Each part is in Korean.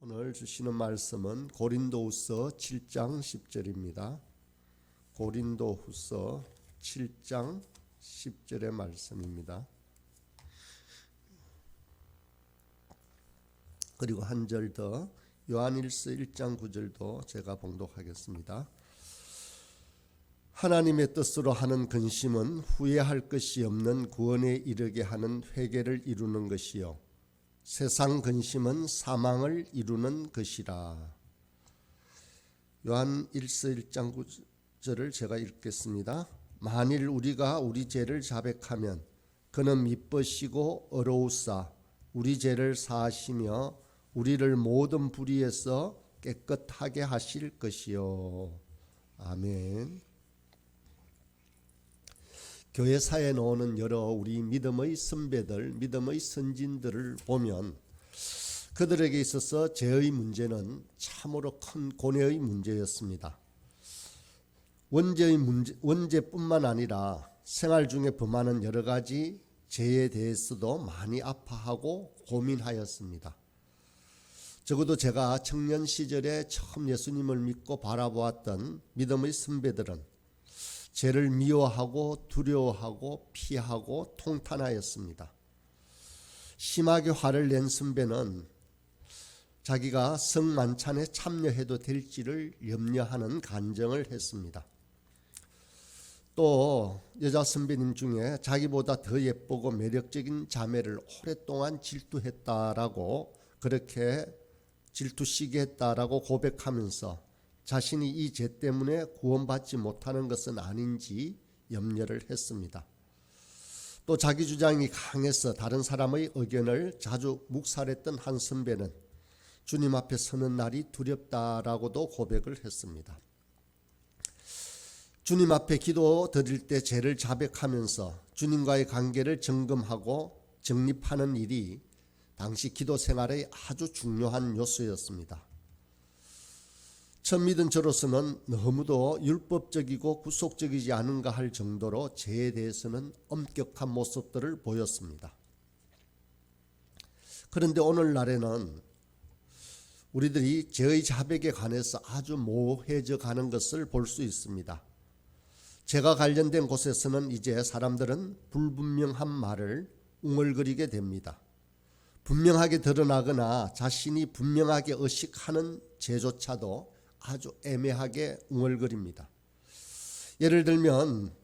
오늘 주시는 말씀은 고린도후서 7장 10절입니다. 고린도후서 7장 10절의 말씀입니다. 그리고 한 절 더 요한일서 1장 9절도 제가 봉독하겠습니다. 하나님의 뜻으로 하는 근심은 후회할 것이 없는 구원에 이르게 하는 회개를 이루는 것이요 세상 근심은 사망을 이루는 것이라. 요한일서 1장 9절을 제가 읽겠습니다. 만일 우리가 우리 죄를 자백하면 그는 미쁘시고 어로우사 우리 죄를 사하시며 우리를 모든 불의에서 깨끗하게 하실 것이요. 아멘. 교회사에 나오는 여러 우리 믿음의 선배들, 믿음의 선진들을 보면 그들에게 있어서 죄의 문제는 참으로 큰 고뇌의 문제였습니다. 원죄뿐만 아니라 생활 중에 범하는 여러 가지 죄에 대해서도 많이 아파하고 고민하였습니다. 적어도 제가 청년 시절에 처음 예수님을 믿고 바라보았던 믿음의 선배들은 죄를 미워하고 두려워하고 피하고 통탄하였습니다. 심하게 화를 낸 선배는 자기가 성만찬에 참여해도 될지를 염려하는 간증을 했습니다. 또 여자 선배님 중에 자기보다 더 예쁘고 매력적인 자매를 오랫동안 질투했다라고 그렇게 질투시게 했다라고 고백하면서 자신이 이 죄 때문에 구원받지 못하는 것은 아닌지 염려를 했습니다. 또 자기 주장이 강해서 다른 사람의 의견을 자주 묵살했던 한 선배는 주님 앞에 서는 날이 두렵다라고도 고백을 했습니다. 주님 앞에 기도 드릴 때 죄를 자백하면서 주님과의 관계를 점검하고 정립하는 일이 당시 기도 생활의 아주 중요한 요소였습니다. 처음 믿은 저로서는 너무도 율법적이고 구속적이지 않은가 할 정도로 죄에 대해서는 엄격한 모습들을 보였습니다. 그런데 오늘날에는 우리들이 죄의 자백에 관해서 아주 모호해져 가는 것을 볼 수 있습니다. 죄가 관련된 곳에서는 이제 사람들은 불분명한 말을 웅얼거리게 됩니다. 분명하게 드러나거나 자신이 분명하게 의식하는 죄조차도 아주 애매하게 웅얼거립니다. 예를 들면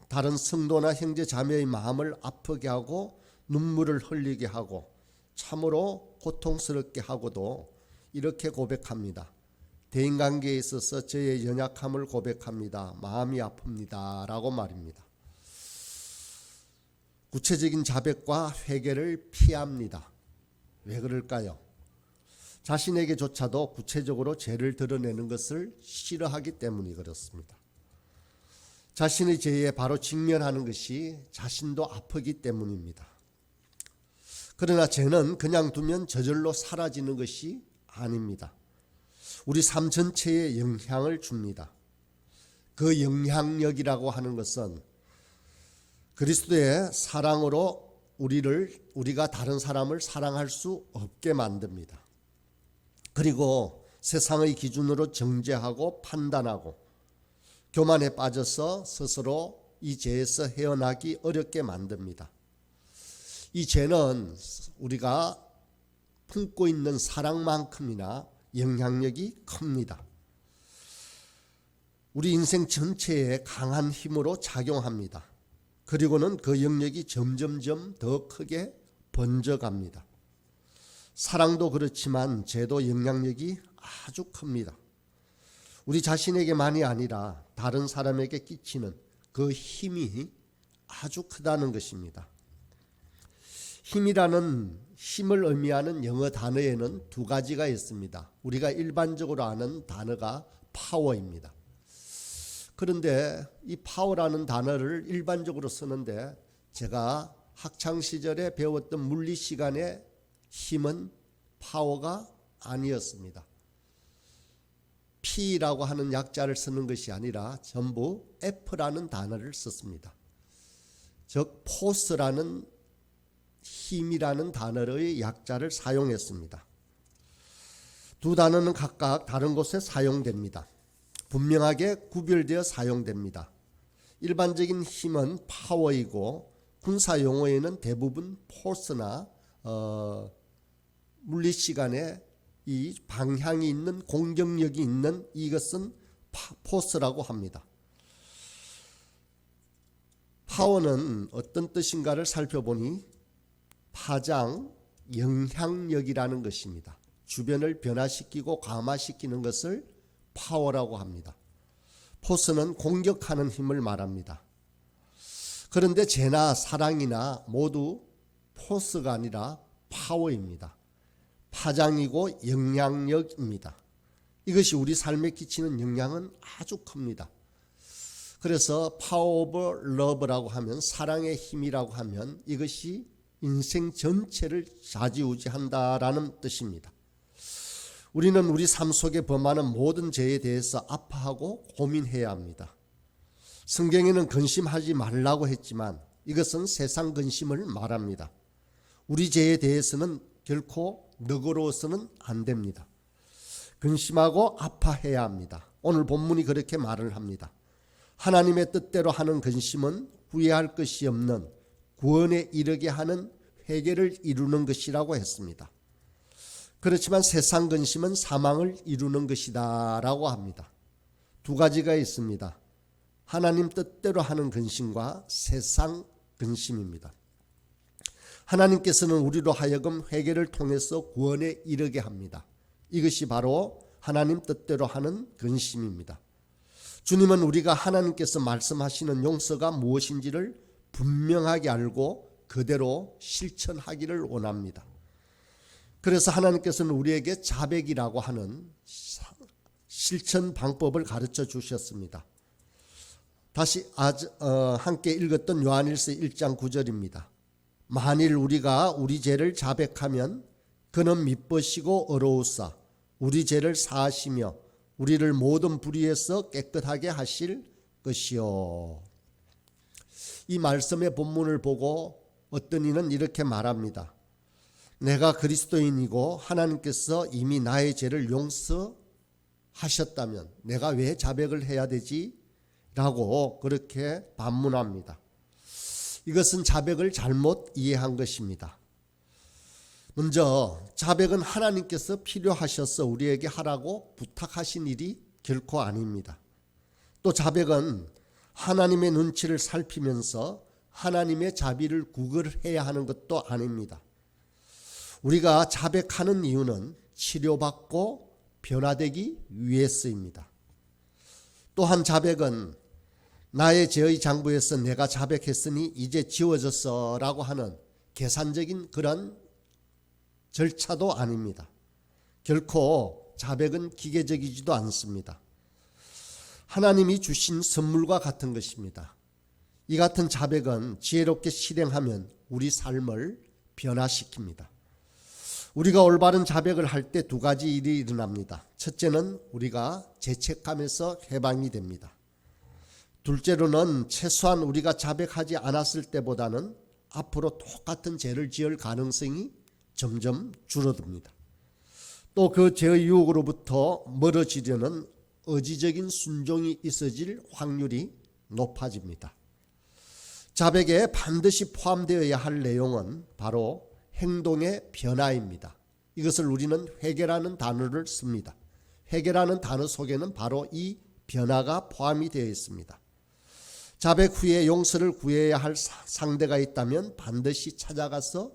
다른 성도나 형제 자매의 마음을 아프게 하고 눈물을 흘리게 하고 참으로 고통스럽게 하고도 이렇게 고백합니다. 대인관계에 있어서 저의 연약함을 고백합니다. 마음이 아픕니다. 라고 말입니다. 구체적인 자백과 회개를 피합니다. 왜 그럴까요? 자신에게조차도 구체적으로 죄를 드러내는 것을 싫어하기 때문이 그렇습니다. 자신의 죄에 바로 직면하는 것이 자신도 아프기 때문입니다. 그러나 죄는 그냥 두면 저절로 사라지는 것이 아닙니다. 우리 삶 전체에 영향을 줍니다. 그 영향력이라고 하는 것은 그리스도의 사랑으로 우리가 다른 사람을 사랑할 수 없게 만듭니다. 그리고 세상의 기준으로 정죄하고 판단하고 교만에 빠져서 스스로 이 죄에서 헤어나기 어렵게 만듭니다. 이 죄는 우리가 품고 있는 사랑만큼이나 영향력이 큽니다. 우리 인생 전체에 강한 힘으로 작용합니다. 그리고는 그 영역이 점점점 더 크게 번져갑니다. 사랑도 그렇지만 죄도 영향력이 아주 큽니다. 우리 자신에게만이 아니라 다른 사람에게 끼치는 그 힘이 아주 크다는 것입니다. 힘을 의미하는 영어 단어에는 두 가지가 있습니다. 우리가 일반적으로 아는 단어가 파워입니다. 그런데 이 파워라는 단어를 일반적으로 쓰는데 제가 학창시절에 배웠던 물리 시간에 힘은 파워가 아니었습니다. P라고 하는 약자를 쓰는 것이 아니라 전부 F라는 단어를 썼습니다. 즉 포스라는 힘이라는 단어의 약자를 사용했습니다. 두 단어는 각각 다른 곳에 사용됩니다. 분명하게 구별되어 사용됩니다. 일반적인 힘은 파워이고 군사 용어에는 대부분 포스나 물리시간에 이 방향이 있는 공격력이 있는 이것은 포스라고 합니다. 파워는 어떤 뜻인가를 살펴보니 파장, 영향력이라는 것입니다. 주변을 변화시키고 감화시키는 것을 파워라고 합니다. 포스는 공격하는 힘을 말합니다. 그런데 죄나 사랑이나 모두 포스가 아니라 파워입니다. 파장이고 영향력입니다. 이것이 우리 삶에 끼치는 영향은 아주 큽니다. 그래서 파워 오브 러브라고 하면, 사랑의 힘이라고 하면 이것이 인생 전체를 좌지우지한다라는 뜻입니다. 우리는 우리 삶 속에 범하는 모든 죄에 대해서 아파하고 고민해야 합니다. 성경에는 근심하지 말라고 했지만 이것은 세상 근심을 말합니다. 우리 죄에 대해서는 결코 너그러워서는 안 됩니다. 근심하고 아파해야 합니다. 오늘 본문이 그렇게 말을 합니다. 하나님의 뜻대로 하는 근심은 후회할 것이 없는 구원에 이르게 하는 회개를 이루는 것이라고 했습니다. 그렇지만 세상 근심은 사망을 이루는 것이다 라고 합니다. 두 가지가 있습니다. 하나님 뜻대로 하는 근심과 세상 근심입니다. 하나님께서는 우리로 하여금 회개를 통해서 구원에 이르게 합니다. 이것이 바로 하나님 뜻대로 하는 근심입니다. 주님은 우리가 하나님께서 말씀하시는 용서가 무엇인지를 분명하게 알고 그대로 실천하기를 원합니다. 그래서 하나님께서는 우리에게 자백이라고 하는 실천 방법을 가르쳐 주셨습니다. 다시 함께 읽었던 요한일서 1장 9절입니다. 만일 우리가 우리 죄를 자백하면 그는 미쁘시고 의로우사 우리 죄를 사하시며 우리를 모든 불의에서 깨끗하게 하실 것이요. 이 말씀의 본문을 보고 어떤 이는 이렇게 말합니다. 내가 그리스도인이고 하나님께서 이미 나의 죄를 용서하셨다면 내가 왜 자백을 해야 되지? 라고 그렇게 반문합니다. 이것은 자백을 잘못 이해한 것입니다. 먼저 자백은 하나님께서 필요하셔서 우리에게 하라고 부탁하신 일이 결코 아닙니다. 또 자백은 하나님의 눈치를 살피면서 하나님의 자비를 구걸해야 하는 것도 아닙니다. 우리가 자백하는 이유는 치료받고 변화되기 위해서입니다. 또한 자백은 나의 죄의 장부에서 내가 자백했으니 이제 지워졌어 라고 하는 계산적인 그런 절차도 아닙니다. 결코 자백은 기계적이지도 않습니다. 하나님이 주신 선물과 같은 것입니다. 이 같은 자백은 지혜롭게 실행하면 우리 삶을 변화시킵니다. 우리가 올바른 자백을 할 때 두 가지 일이 일어납니다. 첫째는 우리가 죄책감에서 해방이 됩니다. 둘째로는 최소한 우리가 자백하지 않았을 때보다는 앞으로 똑같은 죄를 지을 가능성이 점점 줄어듭니다. 또 그 죄의 유혹으로부터 멀어지려는 의지적인 순종이 있어질 확률이 높아집니다. 자백에 반드시 포함되어야 할 내용은 바로 행동의 변화입니다. 이것을 우리는 회개라는 단어를 씁니다. 회개라는 단어 속에는 바로 이 변화가 포함이 되어 있습니다. 자백 후에 용서를 구해야 할 상대가 있다면 반드시 찾아가서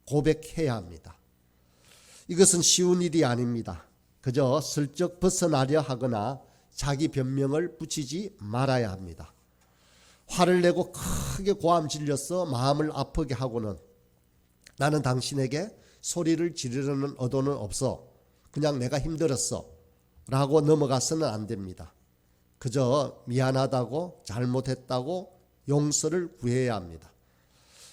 고백해야 합니다. 이것은 쉬운 일이 아닙니다. 그저 슬쩍 벗어나려 하거나 자기 변명을 붙이지 말아야 합니다. 화를 내고 크게 고함 질려서 마음을 아프게 하고는 나는 당신에게 소리를 지르려는 의도는 없어. 그냥 내가 힘들었어. 라고 넘어가서는 안 됩니다. 그저 미안하다고 잘못했다고 용서를 구해야 합니다.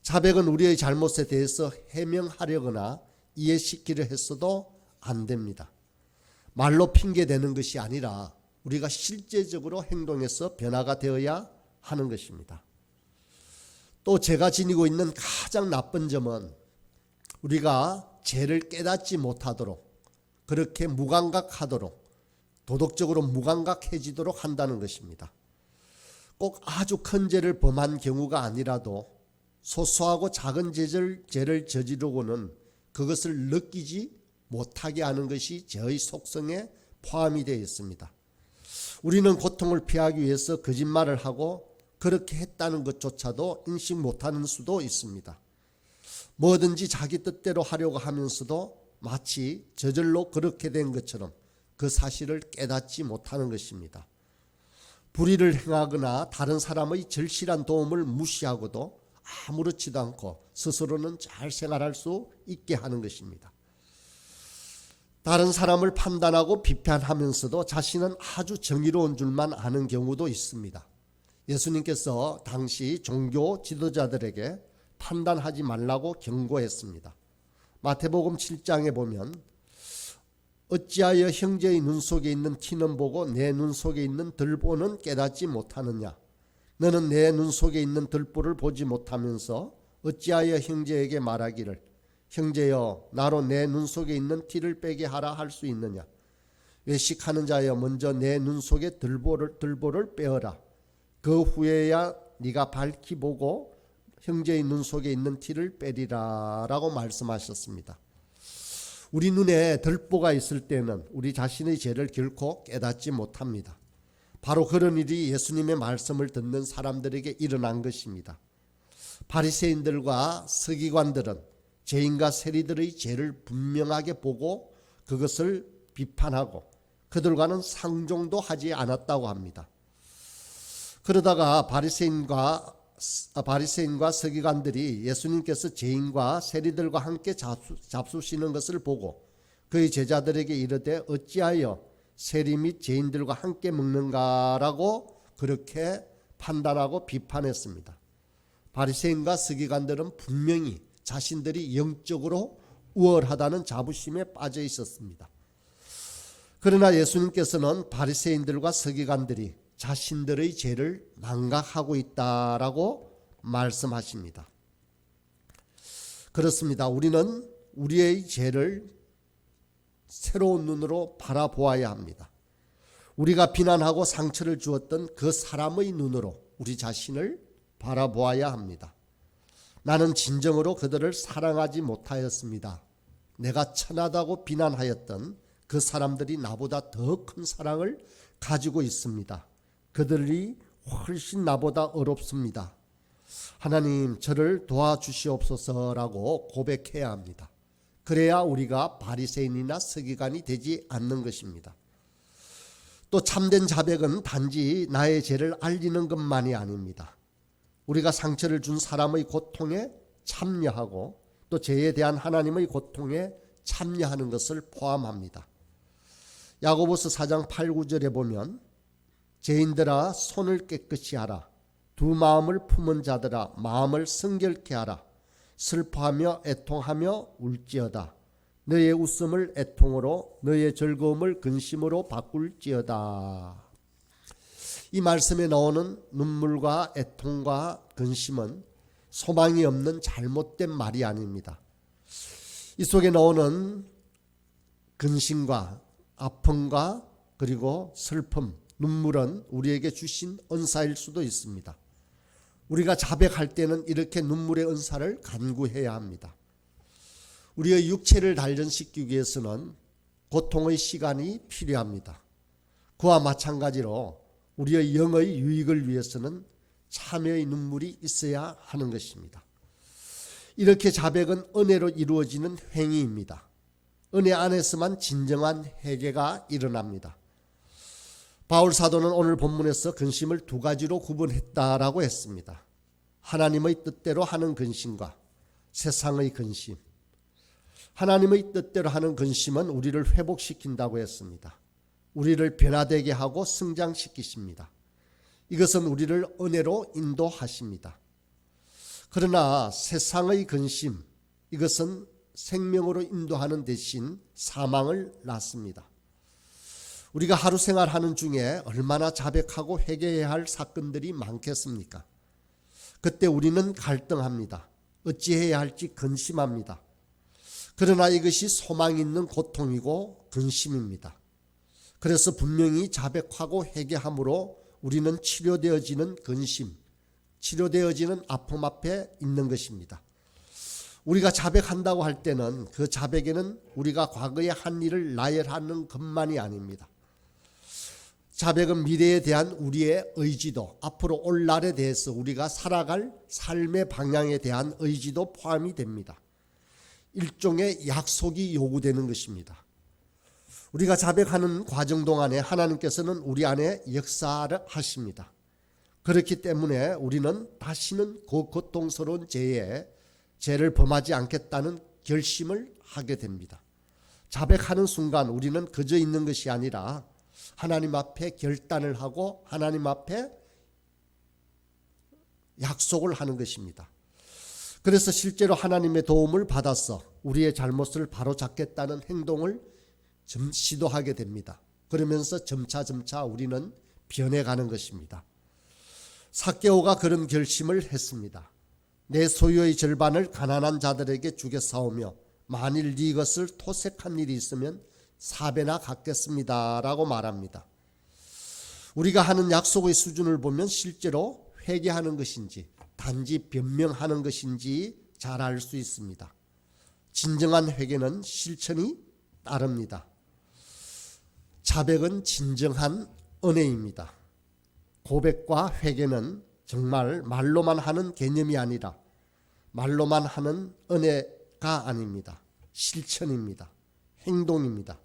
자백은 우리의 잘못에 대해서 해명하려거나 이해시키려 했어도 안 됩니다. 말로 핑계대는 것이 아니라 우리가 실제적으로 행동해서 변화가 되어야 하는 것입니다. 또 제가 지니고 있는 가장 나쁜 점은 우리가 죄를 깨닫지 못하도록 그렇게 무감각하도록, 도덕적으로 무감각해지도록 한다는 것입니다. 꼭 아주 큰 죄를 범한 경우가 아니라도 소소하고 작은 죄를 저지르고는 그것을 느끼지 못하게 하는 것이 죄의 속성에 포함이 되어 있습니다. 우리는 고통을 피하기 위해서 거짓말을 하고 그렇게 했다는 것조차도 인식 못하는 수도 있습니다. 뭐든지 자기 뜻대로 하려고 하면서도 마치 저절로 그렇게 된 것처럼 그 사실을 깨닫지 못하는 것입니다. 불의를 행하거나 다른 사람의 절실한 도움을 무시하고도 아무렇지도 않고 스스로는 잘 생활할 수 있게 하는 것입니다. 다른 사람을 판단하고 비판하면서도 자신은 아주 정의로운 줄만 아는 경우도 있습니다. 예수님께서 당시 종교 지도자들에게 판단하지 말라고 경고했습니다. 마태복음 7장에 보면 어찌하여 형제의 눈 속에 있는 티는 보고 내 눈 속에 있는 들보는 깨닫지 못하느냐. 너는 내 눈 속에 있는 들보를 보지 못하면서 어찌하여 형제에게 말하기를 형제여 나로 내 눈 속에 있는 티를 빼게 하라 할 수 있느냐. 외식하는 자여 먼저 내 눈 속에 들보를 빼어라. 그 후에야 네가 밝히 보고 형제의 눈 속에 있는 티를 빼리라 라고 말씀하셨습니다. 우리 눈에 들보가 있을 때는 우리 자신의 죄를 결코 깨닫지 못합니다. 바로 그런 일이 예수님의 말씀을 듣는 사람들에게 일어난 것입니다. 바리새인들과 서기관들은 죄인과 세리들의 죄를 분명하게 보고 그것을 비판하고 그들과는 상종도 하지 않았다고 합니다. 그러다가 바리새인과 서기관들이 예수님께서 죄인과 세리들과 함께 잡수시는 것을 보고 그의 제자들에게 이르되 어찌하여 세리 및 죄인들과 함께 먹는가라고 그렇게 판단하고 비판했습니다. 바리새인과 서기관들은 분명히 자신들이 영적으로 우월하다는 자부심에 빠져 있었습니다. 그러나 예수님께서는 바리새인들과 서기관들이 자신들의 죄를 망각하고 있다라고 말씀하십니다. 그렇습니다. 우리는 우리의 죄를 새로운 눈으로 바라보아야 합니다. 우리가 비난하고 상처를 주었던 그 사람의 눈으로 우리 자신을 바라보아야 합니다. 나는 진정으로 그들을 사랑하지 못하였습니다. 내가 천하다고 비난하였던 그 사람들이 나보다 더 큰 사랑을 가지고 있습니다. 그들이 훨씬 나보다 어렵습니다. 하나님 저를 도와주시옵소서라고 고백해야 합니다. 그래야 우리가 바리새인이나 서기관이 되지 않는 것입니다. 또 참된 자백은 단지 나의 죄를 알리는 것만이 아닙니다. 우리가 상처를 준 사람의 고통에 참여하고 또 죄에 대한 하나님의 고통에 참여하는 것을 포함합니다. 야고보서 4장 8, 9절에 보면 죄인들아 손을 깨끗이 하라. 두 마음을 품은 자들아 마음을 성결케 하라. 슬퍼하며 애통하며 울지어다. 너의 웃음을 애통으로 너의 즐거움을 근심으로 바꿀지어다. 이 말씀에 나오는 눈물과 애통과 근심은 소망이 없는 잘못된 말이 아닙니다. 이 속에 나오는 근심과 아픔과 그리고 슬픔, 눈물은 우리에게 주신 은사일 수도 있습니다. 우리가 자백할 때는 이렇게 눈물의 은사를 간구해야 합니다. 우리의 육체를 단련시키기 위해서는 고통의 시간이 필요합니다. 그와 마찬가지로 우리의 영의 유익을 위해서는 참회의 눈물이 있어야 하는 것입니다. 이렇게 자백은 은혜로 이루어지는 행위입니다. 은혜 안에서만 진정한 회개가 일어납니다. 바울 사도는 오늘 본문에서 근심을 두 가지로 구분했다라고 했습니다. 하나님의 뜻대로 하는 근심과 세상의 근심. 하나님의 뜻대로 하는 근심은 우리를 회복시킨다고 했습니다. 우리를 변화되게 하고 성장시키십니다. 이것은 우리를 은혜로 인도하십니다. 그러나 세상의 근심, 이것은 생명으로 인도하는 대신 사망을 낳습니다. 우리가 하루 생활하는 중에 얼마나 자백하고 회개해야 할 사건들이 많겠습니까? 그때 우리는 갈등합니다. 어찌해야 할지 근심합니다. 그러나 이것이 소망 있는 고통이고 근심입니다. 그래서 분명히 자백하고 회개함으로 우리는 치료되어지는 근심, 치료되어지는 아픔 앞에 있는 것입니다. 우리가 자백한다고 할 때는 그 자백에는 우리가 과거에 한 일을 나열하는 것만이 아닙니다. 자백은 미래에 대한 우리의 의지도, 앞으로 올 날에 대해서 우리가 살아갈 삶의 방향에 대한 의지도 포함이 됩니다. 일종의 약속이 요구되는 것입니다. 우리가 자백하는 과정 동안에 하나님께서는 우리 안에 역사를 하십니다. 그렇기 때문에 우리는 다시는 그 고통스러운 죄를 범하지 않겠다는 결심을 하게 됩니다. 자백하는 순간 우리는 그저 있는 것이 아니라 하나님 앞에 결단을 하고 하나님 앞에 약속을 하는 것입니다. 그래서 실제로 하나님의 도움을 받아서 우리의 잘못을 바로잡겠다는 행동을 시도하게 됩니다. 그러면서 점차 우리는 변해가는 것입니다. 삭개오가 그런 결심을 했습니다. 내 소유의 절반을 가난한 자들에게 주겠사오며 만일 네 것을 토색한 일이 있으면 4배나 갚겠습니다 라고 말합니다. 우리가 하는 약속의 수준을 보면 실제로 회개하는 것인지 단지 변명하는 것인지 잘 알 수 있습니다. 진정한 회개는 실천이 따릅니다. 자백은 진정한 은혜입니다. 고백과 회개는 정말 말로만 하는 개념이 아니라 말로만 하는 은혜가 아닙니다. 실천입니다. 행동입니다.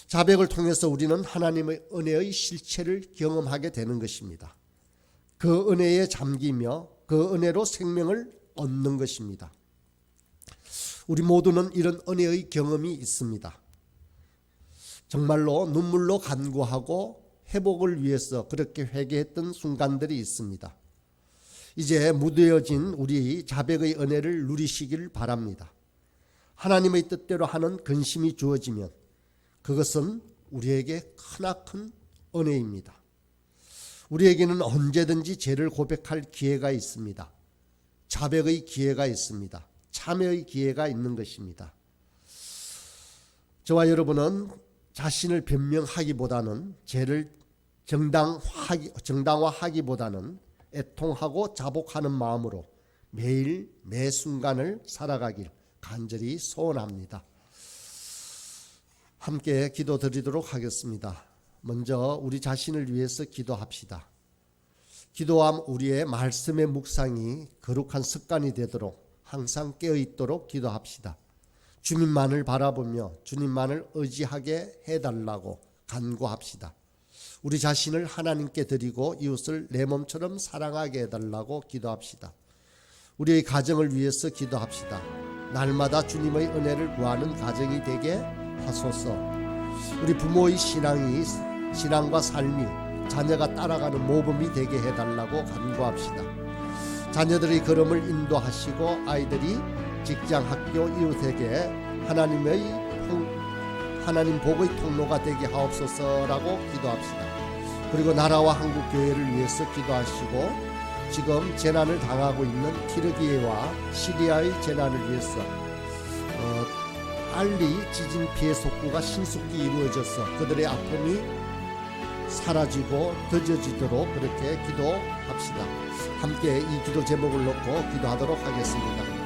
자백을 통해서 우리는 하나님의 은혜의 실체를 경험하게 되는 것입니다. 그 은혜에 잠기며 그 은혜로 생명을 얻는 것입니다. 우리 모두는 이런 은혜의 경험이 있습니다. 정말로 눈물로 간구하고 회복을 위해서 그렇게 회개했던 순간들이 있습니다. 이제 무뎌진 우리 자백의 은혜를 누리시기를 바랍니다. 하나님의 뜻대로 하는 근심이 주어지면 그것은 우리에게 크나큰 은혜입니다. 우리에게는 언제든지 죄를 고백할 기회가 있습니다. 자백의 기회가 있습니다. 참여의 기회가 있는 것입니다. 저와 여러분은 자신을 변명하기보다는 죄를 정당화하기보다는 애통하고 자복하는 마음으로 매일 매 순간을 살아가길 간절히 소원합니다. 함께 기도드리도록 하겠습니다. 먼저 우리 자신을 위해서 기도합시다. 기도함 우리의 말씀의 묵상이 거룩한 습관이 되도록 항상 깨어있도록 기도합시다. 주님만을 바라보며 주님만을 의지하게 해달라고 간구합시다. 우리 자신을 하나님께 드리고 이웃을 내 몸처럼 사랑하게 해달라고 기도합시다. 우리의 가정을 위해서 기도합시다. 날마다 주님의 은혜를 구하는 가정이 되게 하소서. 우리 부모의 신앙과 삶이 자녀가 따라가는 모범이 되게 해달라고 간구합시다. 자녀들의 걸음을 인도하시고 아이들이 직장, 학교, 이웃에게 하나님 복의 통로가 되게 하옵소서라고 기도합시다. 그리고 나라와 한국 교회를 위해서 기도하시고 지금 재난을 당하고 있는 튀르기예와 시리아의 재난을 위해서 빨리 지진 피해 속구가 신속히 이루어져서 그들의 아픔이 사라지고 더뎌지도록 그렇게 기도합시다. 함께 이 기도 제목을 놓고 기도하도록 하겠습니다.